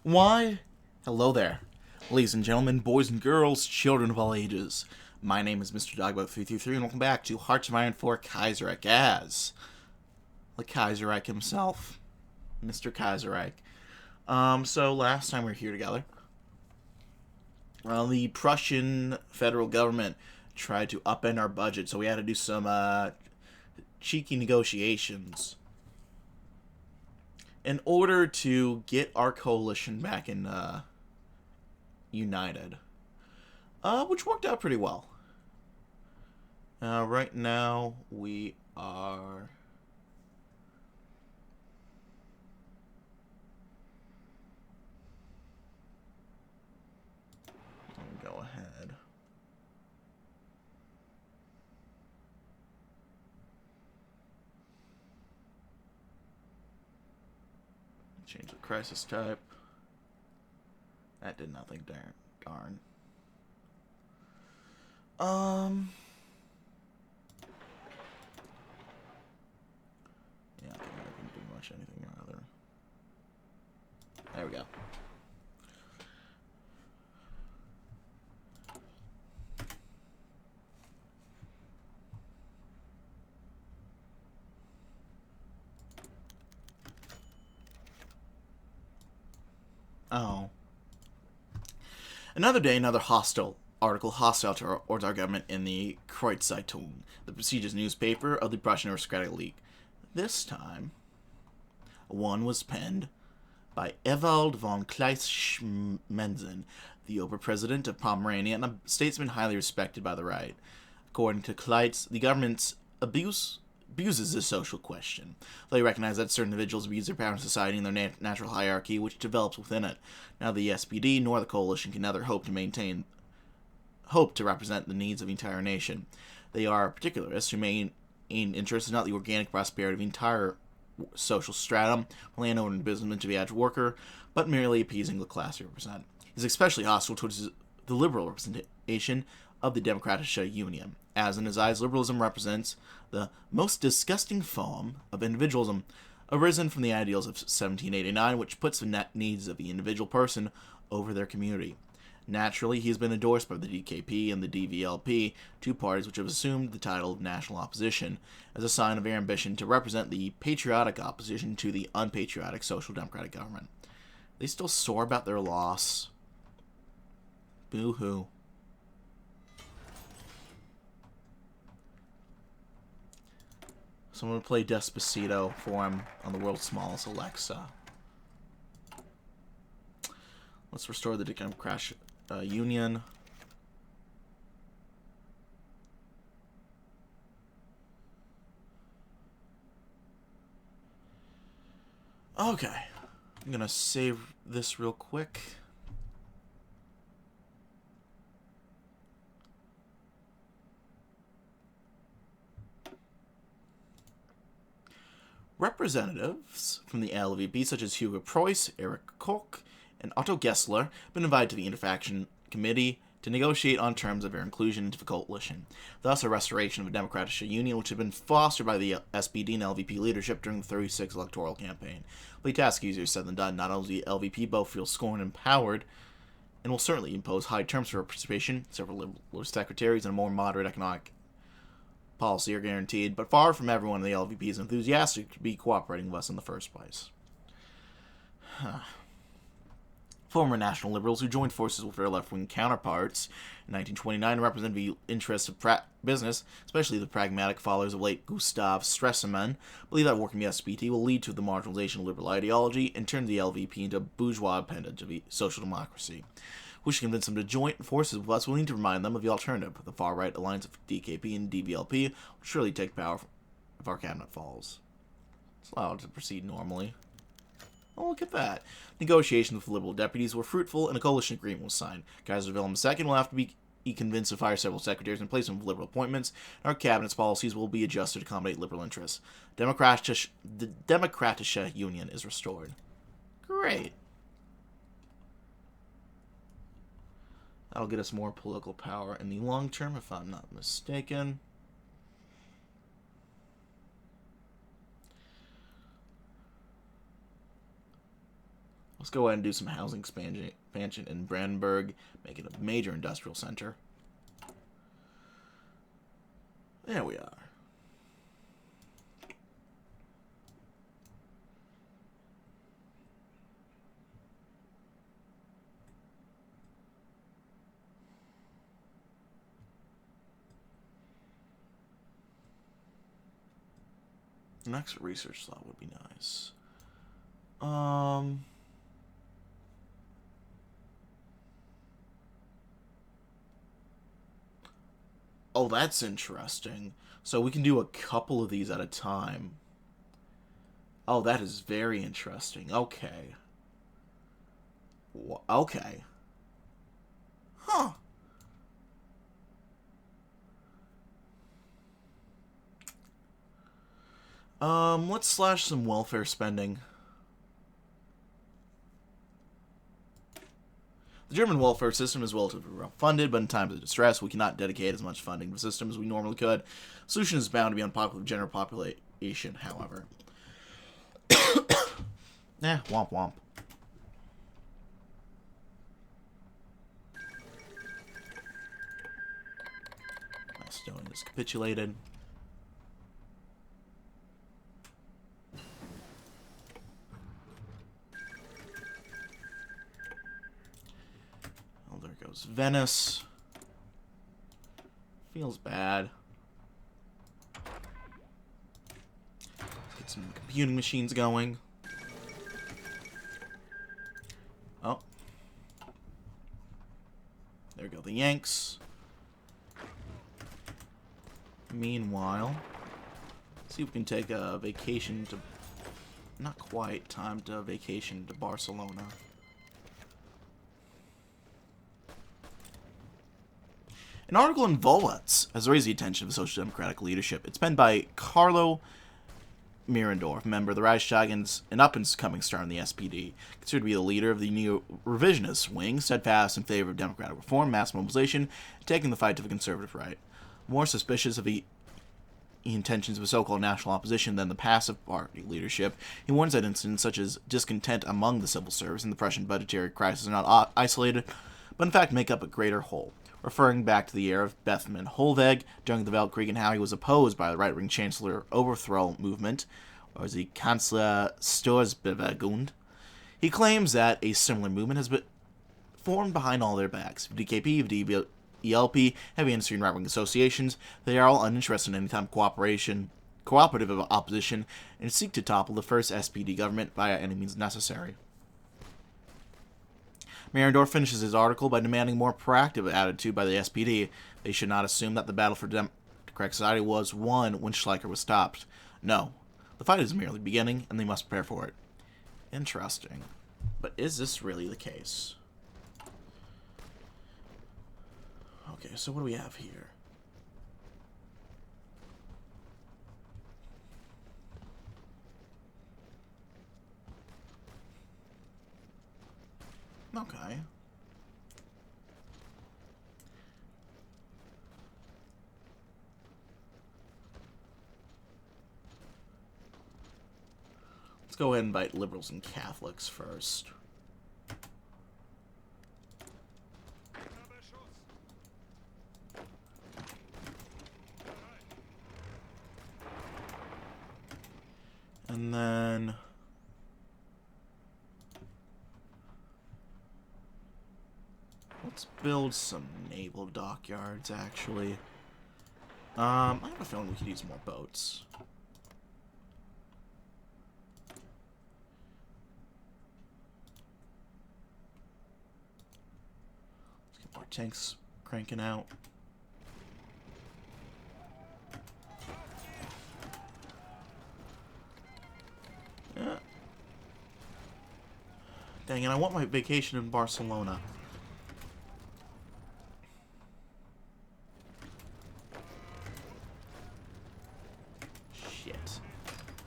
Why, hello there, ladies and gentlemen, boys and girls, children of all ages. My name is Mr. Dogboat333, and welcome back to Hearts of Iron 4 Kaiserreich as the Kaiserreich himself, Mr. Kaiserreich. So last time we were here together, the Prussian federal government tried to upend our budget, so we had to do some cheeky negotiations in order to get our coalition back in united, which worked out pretty well. Right now we are let me go ahead. Change the crisis type. That did nothing. Darn. Yeah, I think I can do much anything or other. There we go. Oh. Another day, another article hostile towards our government in the Kaiserreich, the prestigious newspaper of the Prussian aristocratic league. This time, one was penned by Ewald von Kleist-Schmenzen, the Oberpresident of Pomerania and a statesman highly respected by the right. According to Kleist, the government's abuses this social question. They recognize that certain individuals abuse their power in society and their natural hierarchy, which develops within it. Now, the SPD nor the coalition can neither hope to represent the needs of the entire nation. They are particularists whose main interest is not the organic prosperity of the entire social stratum, landowner and businessman to the average worker, but merely appeasing the class they represent. He is especially hostile towards the liberal representation of the Democratische Union, as in his eyes liberalism represents the most disgusting form of individualism arisen from the ideals of 1789, which puts the net needs of the individual person over their community. Naturally, he has been endorsed by the DKP and the DVLP, two parties which have assumed the title of national opposition, as a sign of their ambition to represent the patriotic opposition to the unpatriotic social democratic government. They still sore about their loss. Boo-hoo. So I'm going to play Despacito for him on the world's smallest Alexa. Let's restore the Democratic Union. Okay. I'm going to save this real quick. Representatives from the LVP, such as Hugo Preuss, Erich Koch, and Otto Gessler, have been invited to the Interfaction Committee to negotiate on terms of their inclusion into the coalition, thus a restoration of a democratic union which had been fostered by the SPD and LVP leadership during the 36 electoral campaign. But the task easier said than done. Not only the LVP both feel scorned and empowered, and will certainly impose high terms for participation, several liberal secretaries, and a more moderate economic policy are guaranteed, but far from everyone in the LVP is enthusiastic to be cooperating with us in the first place. Former national liberals who joined forces with their left-wing counterparts in 1929 represent the interests of business, especially the pragmatic followers of late Gustav Stresemann, believe that working the SPD will lead to the marginalization of liberal ideology and turn the LVP into a bourgeois appendage of the social democracy. We should convince them to join forces with us. We need to remind them of the alternative, the far-right alliance of DKP and DVLP will surely take power if our cabinet falls. It's allowed to proceed normally. Oh, look at that. Negotiations with liberal deputies were fruitful and a coalition agreement was signed. Kaiser Wilhelm II will have to be convinced to fire several secretaries and place them with liberal appointments, and our cabinet's policies will be adjusted to accommodate liberal interests. The Democratische Union is restored. Great. That'll get us more political power in the long term, if I'm not mistaken. Let's go ahead and do some housing expansion in Brandenburg, make it a major industrial center. There we are. The next research slot would be nice. Oh, that's interesting. So we can do a couple of these at a time. Oh, that is very interesting. Okay. Okay. Huh. Let's slash some welfare spending. The German welfare system is relatively well funded, but in times of distress, we cannot dedicate as much funding to the system as we normally could. The solution is bound to be unpopular with the general population, however. Womp womp. Macedonia has capitulated. Oh, there goes Venice. Feels bad. Let's get some computing machines going. Oh. There go the Yanks. Meanwhile, see if we can take a vacation to... Not quite time to vacation to Barcelona. An article in Volats has raised the attention of the Social Democratic leadership. It's penned by Carlo Mirandorf, member of the Reichstag and an up-and-coming star in the SPD, considered to be the leader of the neo-revisionist wing, steadfast in favor of democratic reform, mass mobilization, and taking the fight to the conservative right. More suspicious of the intentions of a so-called national opposition than the passive party leadership, he warns that incidents such as discontent among the civil service and the Prussian budgetary crisis are not isolated, but in fact make up a greater whole. Referring back to the era of Bethmann Hollweg during the Weltkrieg and how he was opposed by the right-wing Chancellor overthrow movement, or the Kanzler Sturzbewegung, he claims that a similar movement has been formed behind all their backs. DKP, ELP, heavy industry and right-wing associations, they are all uninterested in any type of cooperative opposition, and seek to topple the first SPD government via any means necessary. Mirandorf finishes his article by demanding a more proactive attitude by the SPD. They should not assume that the battle for democratic society was won when Schleicher was stopped. No. The fight is merely beginning, and they must prepare for it. Interesting. But is this really the case? Okay, so what do we have here? Okay. Let's go ahead and invite liberals and Catholics first. And then... let's build some naval dockyards, actually. I have a feeling we could use more boats. Let's get more tanks cranking out. Yeah. Dang it, I want my vacation in Barcelona.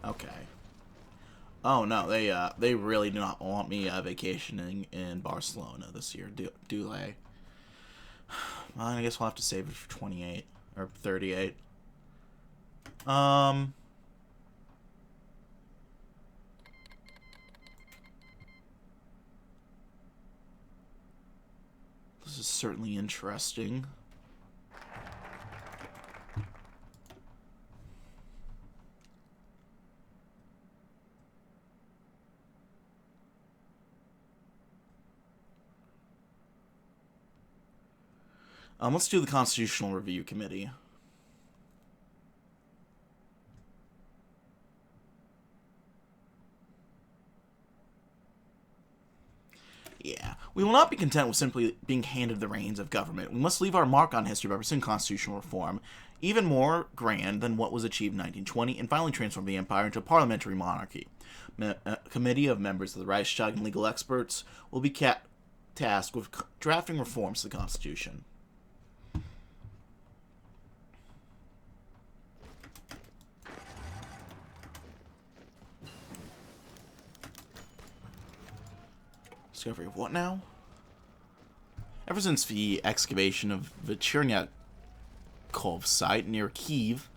Okay. Oh no, they really do not want me vacationing in Barcelona this year, do they? Well, I guess we'll have to save it for 28 or 38. is certainly interesting. Let's do the Constitutional Review Committee. Yeah, we will not be content with simply being handed the reins of government. We must leave our mark on history by pursuing constitutional reform, even more grand than what was achieved in 1920, and finally transform the empire into a parliamentary monarchy. A committee of members of the Reichstag and legal experts will be tasked with drafting reforms to the Constitution. Discovery of what now? Ever since the excavation of the Chernyakov site near Kiev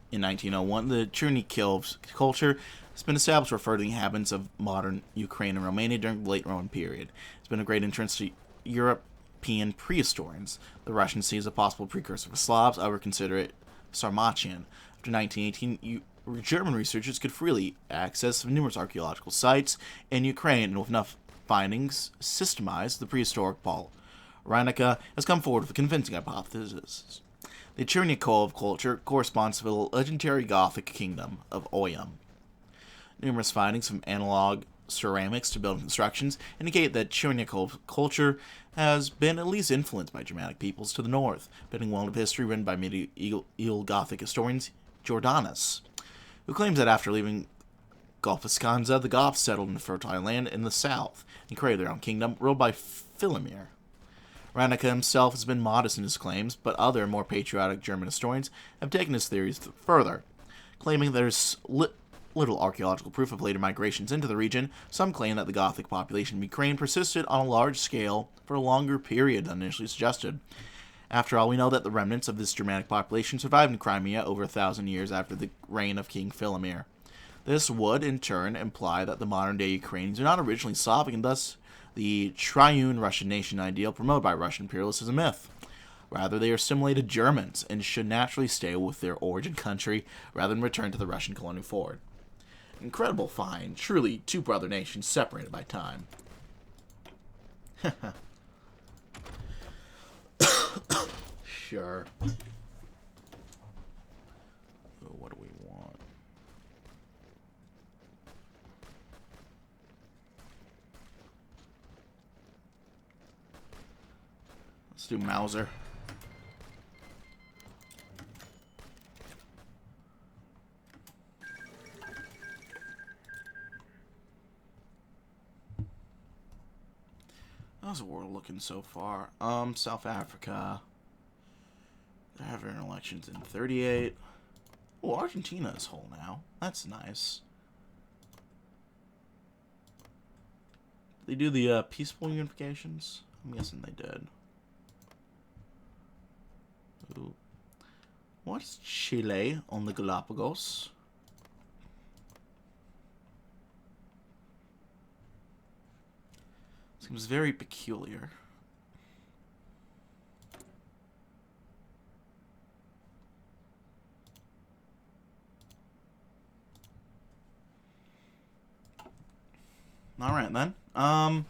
in 1901, the Chernyakov culture has been established to refer to the inhabitants of modern Ukraine and Romania during the late Roman period. It's been a great interest to European prehistorians. The Russians see it as a possible precursor for Slavs. Others consider it Sarmatian. After 1918, German researchers could freely access numerous archaeological sites in Ukraine, and with enough findings systemized the prehistoric Paul. Reinicke has come forward with a convincing hypothesis. The Chernyakov culture corresponds to the legendary Gothic kingdom of Oyam. Numerous findings from analog ceramics to building constructions indicate that Chernyakov culture has been at least influenced by Germanic peoples to the north, fitting well into history written by medieval Gothic historians Jordanus, who claims that after leaving Golfiskanza, the Goths settled in fertile land in the south and created their own kingdom, ruled by Philimir. Reinicke himself has been modest in his claims, but other, more patriotic German historians have taken his theories further, claiming there's little archaeological proof of later migrations into the region. Some claim that the Gothic population of Ukraine persisted on a large scale for a longer period than initially suggested. After all, we know that the remnants of this Germanic population survived in Crimea over 1,000 years after the reign of King Philimir. This would, in turn, imply that the modern-day Ukrainians are not originally Slavic, and thus the triune Russian nation ideal promoted by Russian imperialists is a myth. Rather, they are assimilated Germans and should naturally stay with their origin country rather than return to the Russian colonial fort. Incredible find. Truly, two brother nations separated by time. Sure. What do we want? Let's do Mauser. How's the world looking so far? South Africa. They're having elections in 38. Oh, Argentina is whole now. That's nice. Did they do the peaceful unifications? I'm guessing they did. Ooh. What's Chile on the Galapagos? Seems very peculiar. All right then. Uh-oh.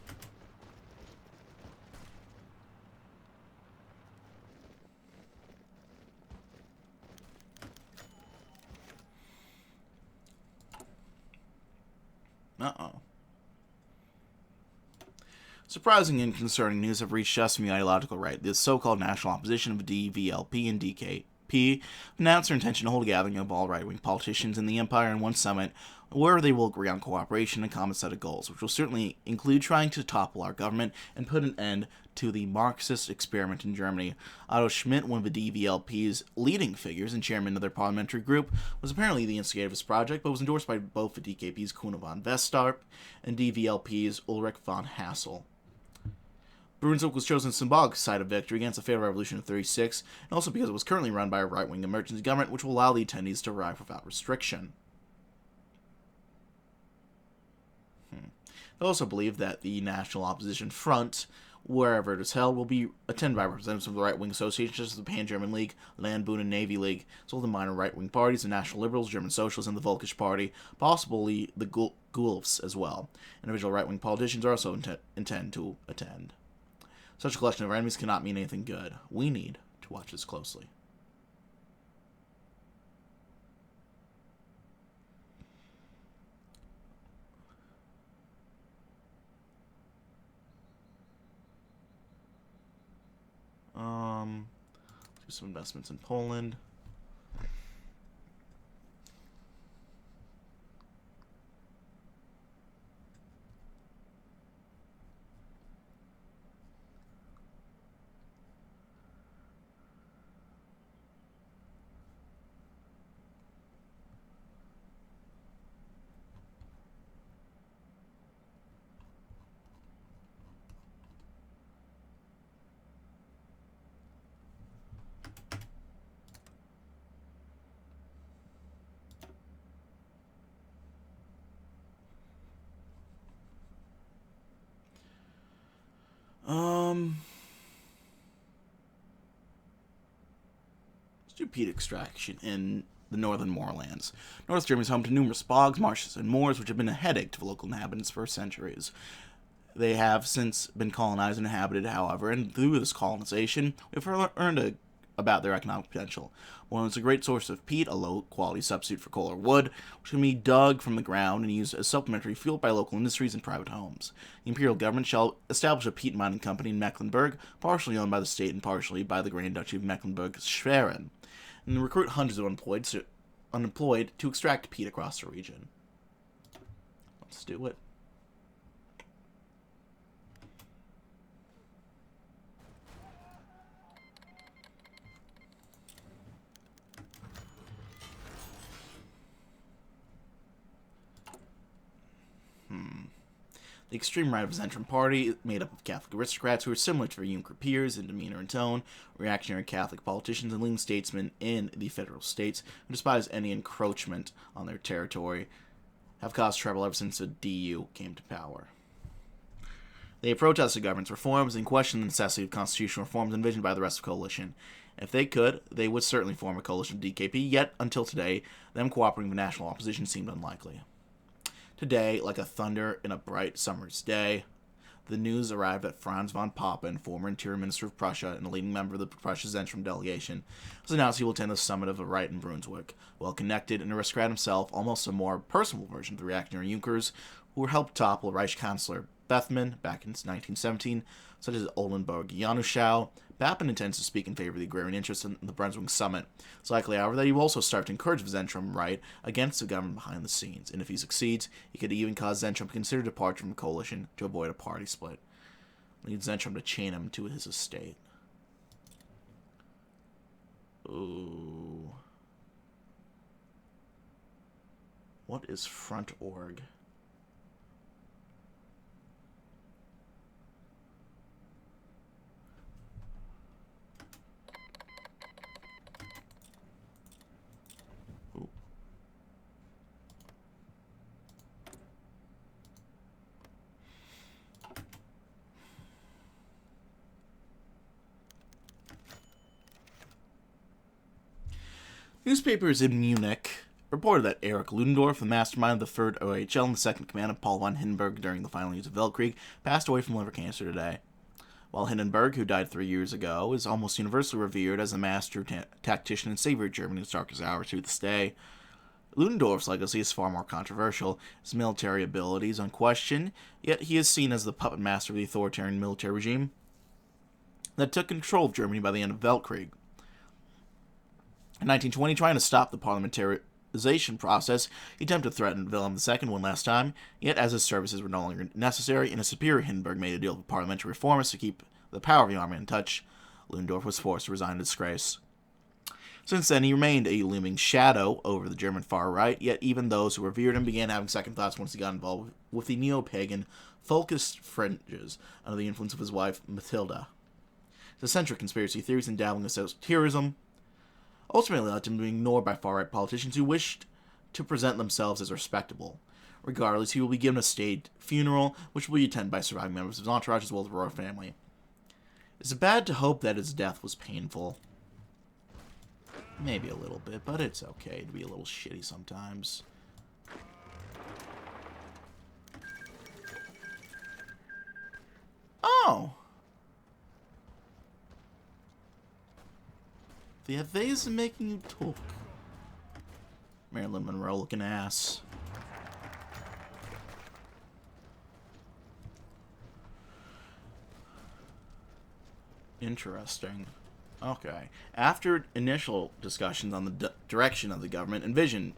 Surprising and concerning news have reached us from the ideological right. The so-called national opposition of DVLP and DKP announced their intention to hold a gathering of all right-wing politicians in the empire in one summit where they will agree on cooperation and a common set of goals, which will certainly include trying to topple our government and put an end to the Marxist experiment in Germany. Otto Schmidt, one of the DVLP's leading figures and chairman of their parliamentary group, was apparently the instigator of this project, but was endorsed by both the DKP's Kuno von Westarp and DVLP's Ulrich von Hassel. Brunswick was chosen as a symbolic site of victory against the failed revolution of 36, and also because it was currently run by a right-wing emergency government, which will allow the attendees to arrive without restriction. They also believe that the National Opposition Front wherever it is held, will be attended by representatives of the right-wing associations such as the Pan-German League, Landbund, and Navy League, as well as the minor right-wing parties, the National Liberals, German Socialists, and the Volkisch Party, possibly the Gulfs as well. Individual right-wing politicians are also intend to attend. Such a collection of enemies cannot mean anything good. We need to watch this closely. Do some investments in Poland. Let's do peat extraction in the northern moorlands. North Germany is home to numerous bogs, marshes, and moors, which have been a headache to the local inhabitants for centuries. They have since been colonized and inhabited, however, and through this colonization, we've learned about their economic potential. One is a great source of peat, a low-quality substitute for coal or wood, which can be dug from the ground and used as supplementary fuel by local industries and private homes. The imperial government shall establish a peat mining company in Mecklenburg, partially owned by the state and partially by the Grand Duchy of Mecklenburg-Schwerin, and recruit hundreds of unemployed to extract peat across the region. Let's do it. The extreme right of the Zentrum Party, made up of Catholic aristocrats who are similar to their Junker peers in demeanor and tone, reactionary Catholic politicians and leading statesmen in the federal states who despise any encroachment on their territory, have caused trouble ever since the DU came to power. They protest the government's reforms and question the necessity of constitutional reforms envisioned by the rest of the coalition. If they could, they would certainly form a coalition of DKP, yet, until today, them cooperating with the national opposition seemed unlikely. Today, like a thunder in a bright summer's day, the news arrived that Franz von Papen, former Interior Minister of Prussia and a leading member of the Prussia Zentrum delegation, has announced he will attend the summit of the right in Brunswick. Well-connected, an aristocrat himself, almost a more personal version of the reactionary Junkers, who helped topple Reich Chancellor Bethmann back in 1917, such as Oldenburg Januschau. Papen intends to speak in favor of the agrarian interests in the Brunswick summit. It's likely, however, that he will also start to encourage the Zentrum right against the government behind the scenes, and if he succeeds, he could even cause Zentrum to consider departure from the coalition to avoid a party split. Lead Zentrum to chain him to his estate. Ooh. What is front org? Newspapers in Munich reported that Erich Ludendorff, the mastermind of the 3rd OHL and the 2nd command of Paul von Hindenburg during the final years of Weltkrieg, passed away from liver cancer today. While Hindenburg, who died 3 years ago, is almost universally revered as a master tactician and savior of Germany's darkest hours to this day, Ludendorff's legacy is far more controversial. His military ability is unquestioned, yet he is seen as the puppet master of the authoritarian military regime that took control of Germany by the end of Weltkrieg. In 1920, trying to stop the parliamentarization process, he attempted to threaten Wilhelm II one last time, yet as his services were no longer necessary, and his superior Hindenburg made a deal with parliamentary reformists to keep the power of the army in touch, Ludendorff was forced to resign in disgrace. Since then, he remained a looming shadow over the German far right, yet even those who revered him began having second thoughts once he got involved with the neo-pagan, folkist fringes under the influence of his wife, Matilda. His eccentric conspiracy theories and dabbling in esotericism ultimately led to him being ignored by far-right politicians who wished to present themselves as respectable. Regardless, he will be given a state funeral, which will be attended by surviving members of his entourage as well as the royal family. Is it bad to hope that his death was painful? Maybe a little bit, but it's okay to be a little shitty sometimes. Oh! The FA's making you talk. Marilyn Monroe looking ass. Interesting. Okay. After initial discussions on the direction of the government and vision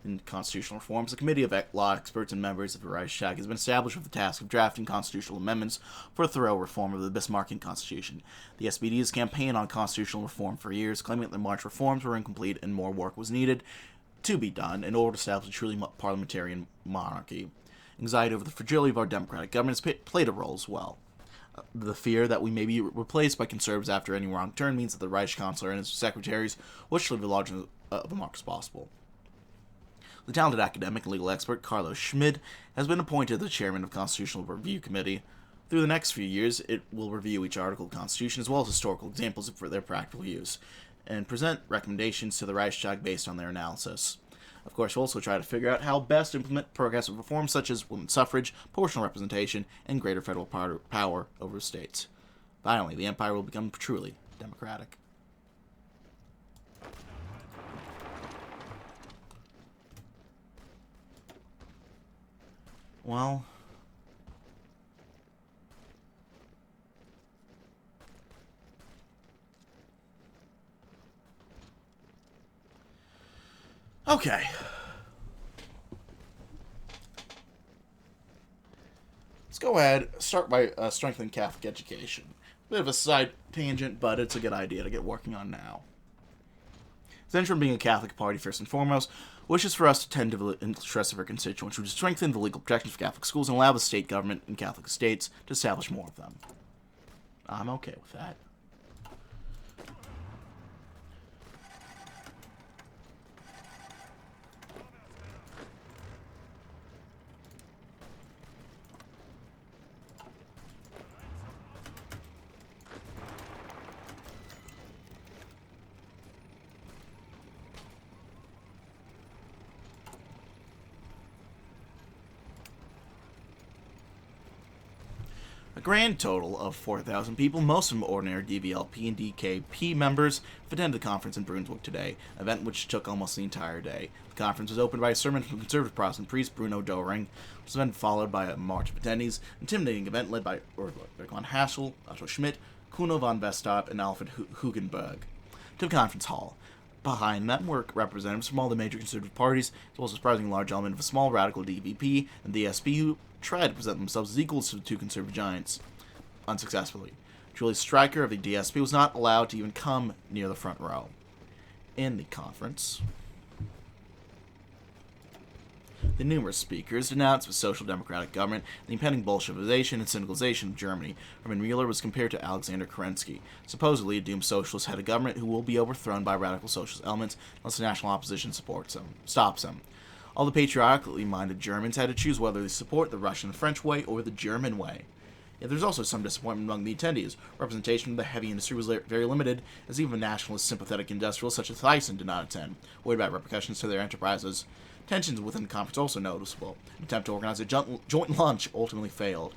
in constitutional reforms, a committee of law experts and members of the Reichstag has been established with the task of drafting constitutional amendments for a thorough reform of the Bismarckian Constitution. The SPD has campaigned on constitutional reform for years, claiming that the March reforms were incomplete and more work was needed to be done in order to establish a truly parliamentarian monarchy. Anxiety over the fragility of our democratic government has played a role as well. The fear that we may be replaced by conservatives after any wrong turn means that the Reich Chancellor and his secretaries wish to leave as large of a mark as possible. The talented academic and legal expert Carlos Schmid has been appointed the chairman of the Constitutional Review Committee. Through the next few years, it will review each article of the Constitution as well as historical examples for their practical use, and present recommendations to the Reichstag based on their analysis. Of course, we'll also try to figure out how best to implement progressive reforms such as women's suffrage, proportional representation, and greater federal power over states. Finally, the empire will become truly democratic. Well, okay. Let's go ahead, start by strengthening Catholic education. Bit of a side tangent, but it's a good idea to get working on now. Central being a Catholic party, first and foremost, wishes for us to tend to the interests of our constituents, which would strengthen the legal protections for Catholic schools and allow the state government and Catholic states to establish more of them. I'm okay with that. A grand total of 4,000 people, most of them ordinary DVLP and DKP members, have attended the conference in Brunswick today, an event which took almost the entire day. The conference was opened by a sermon from conservative Protestant priest Bruno Doring, which was then followed by a march of attendees, an intimidating event led by Ulrich von Haschel, Otto Schmidt, Kuno von Westarp, and Alfred Hugenberg. To the conference hall. Behind them were representatives from all the major conservative parties, as well as a surprisingly large element of a small radical DVP and the SP who tried to present themselves as equals to the two conservative giants, unsuccessfully. Julius Streicher of the DSP was not allowed to even come near the front row. In the conference, the numerous speakers denounced the social democratic government and the impending Bolshevization and syndicalization of Germany. Hermann Mueller was compared to Alexander Kerensky, supposedly a doomed socialist head of government who will be overthrown by radical socialist elements unless the national opposition stops him. All the patriotically minded Germans had to choose whether they support the Russian and French way or the German way. Yet there's also some disappointment among the attendees. Representation of the heavy industry was very limited, as even nationalist sympathetic industrials such as Thyssen did not attend, worried about repercussions to their enterprises. Tensions within the conference also noticeable. An attempt to organize a joint lunch ultimately failed.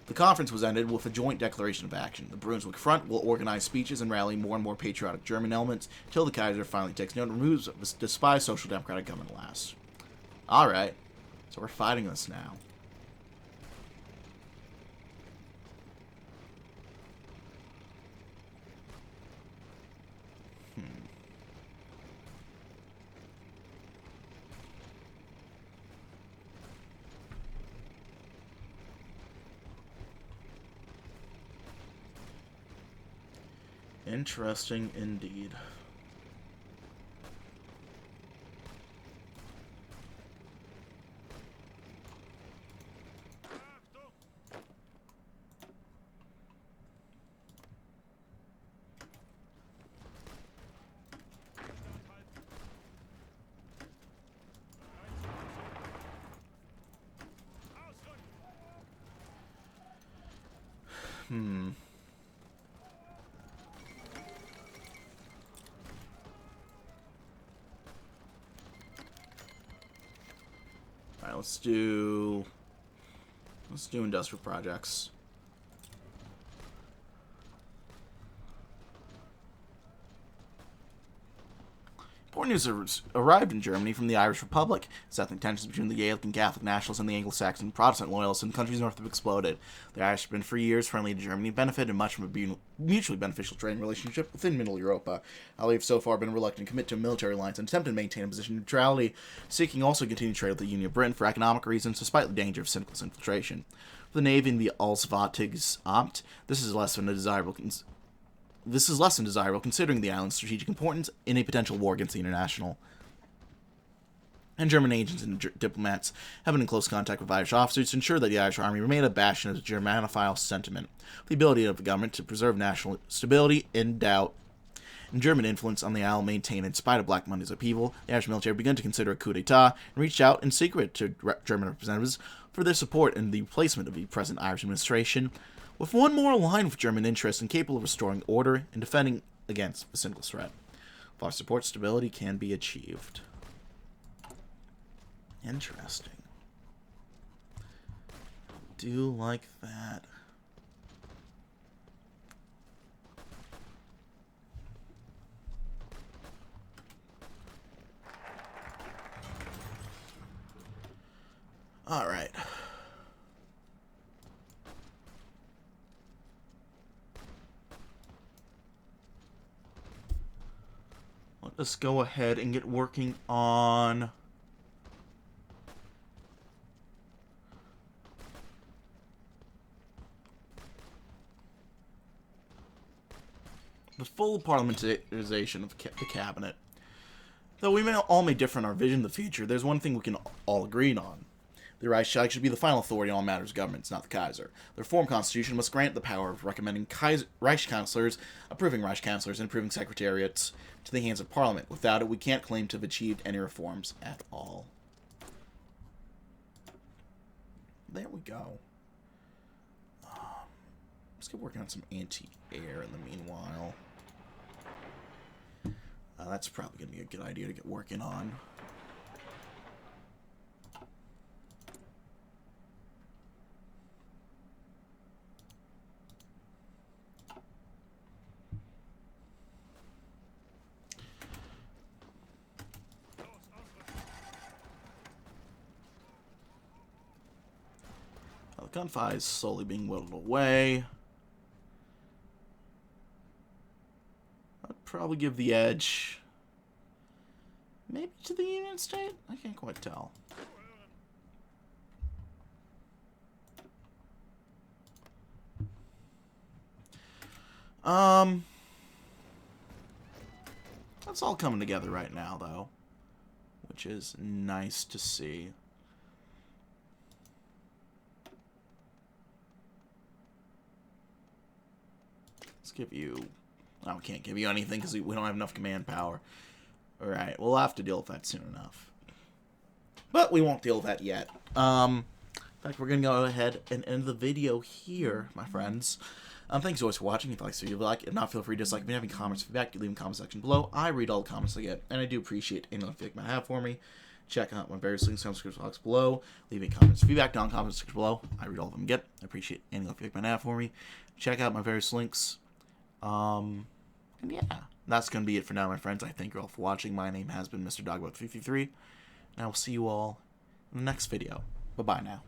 The conference was ended with a joint declaration of action. The Brunswick Front will organize speeches and rally more and more patriotic German elements until the Kaiser finally takes note and removes the despised social democratic government last. Alright, so we're fighting this now. Interesting indeed. let's do industrial projects. Important news arrived in Germany from the Irish Republic. Ethnic tensions between the Gaelic and Catholic nationalists and the Anglo-Saxon Protestant loyalists in the countries north have exploded. The Irish have been for years friendly to Germany and benefited much from a mutually beneficial trading relationship within Middle Europa. They have so far been reluctant to commit to a military alliance and attempted to maintain a position of neutrality, seeking also continued trade with the Union of Britain for economic reasons, despite the danger of Syndicalist infiltration. For the Navy and the Allsvatigesamt, this is less than desirable considering the island's strategic importance in a potential war against the International. And German agents and diplomats have been in close contact with Irish officers to ensure that the Irish army remain a bastion of Germanophile sentiment. The ability of the government to preserve national stability in doubt and German influence on the island maintained in spite of Black Monday's upheaval, the Irish military began to consider a coup d'etat and reached out in secret to German representatives for their support in the replacement of the present Irish administration, with one more aligned with German interests and capable of restoring order and defending against the Syndicalist threat. With our support, stability can be achieved. Interesting. Do like that. All right. Let's go ahead and get working on the full parliamentarization of the cabinet. Though we may all differ in our vision of the future, there's one thing we can all agree on. The Reichstag should be the final authority on all matters of government, not the Kaiser. The reformed constitution must grant the power of recommending Reich councillors, approving Reich councillors, and approving secretariats to the hands of Parliament. Without it, we can't claim to have achieved any reforms at all. There we go. Let's get working on some anti-air in the meanwhile. That's probably going to be a good idea to get working on. The gunfire is slowly being whittled away. I'd probably give the edge maybe to the Union State? I can't quite tell. That's all coming together right now, though, which is nice to see. Let's give you... Oh, we can't give you anything because we don't have enough command power. Alright, we'll have to deal with that soon enough. But we won't deal with that yet. In fact, we're going to go ahead and end the video here, my friends. Thanks always for watching. If you like this video, if not, feel free to dislike. If you have any comments, feedback, you leave in the comment section below. I read all the comments I get, and I do appreciate any feedback you might have for me. Check out my various links in the description box below. Leave any comments, feedback down in the comment section below. I read all of them get. I appreciate any feedback you might have for me. Check out my various links. And yeah, that's going to be it for now, my friends. I thank you all for watching. My name has been Mr. Dogboat333, and I will see you all in the next video. Bye-bye now.